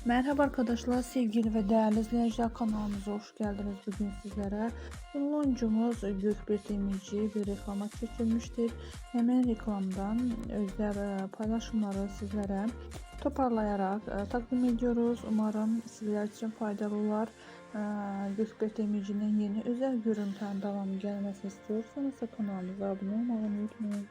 Merhaba arkadaşlar, sevgili ve değerli izleyiciler, kanalımıza hoş geldiniz. Bugün sizlere ünlü oyuncumuz Gökberk Demirci bir reklama çekilmiştir. Hemen reklamdan özel paylaşımları sizlere toparlayarak takdim ediyoruz. Umarım sizler için faydalı olur. Gökberk Demirci'nin yeni özel görüntüden devam gelmesini istiyorsanız kanalımıza abone olmayı unutmayın.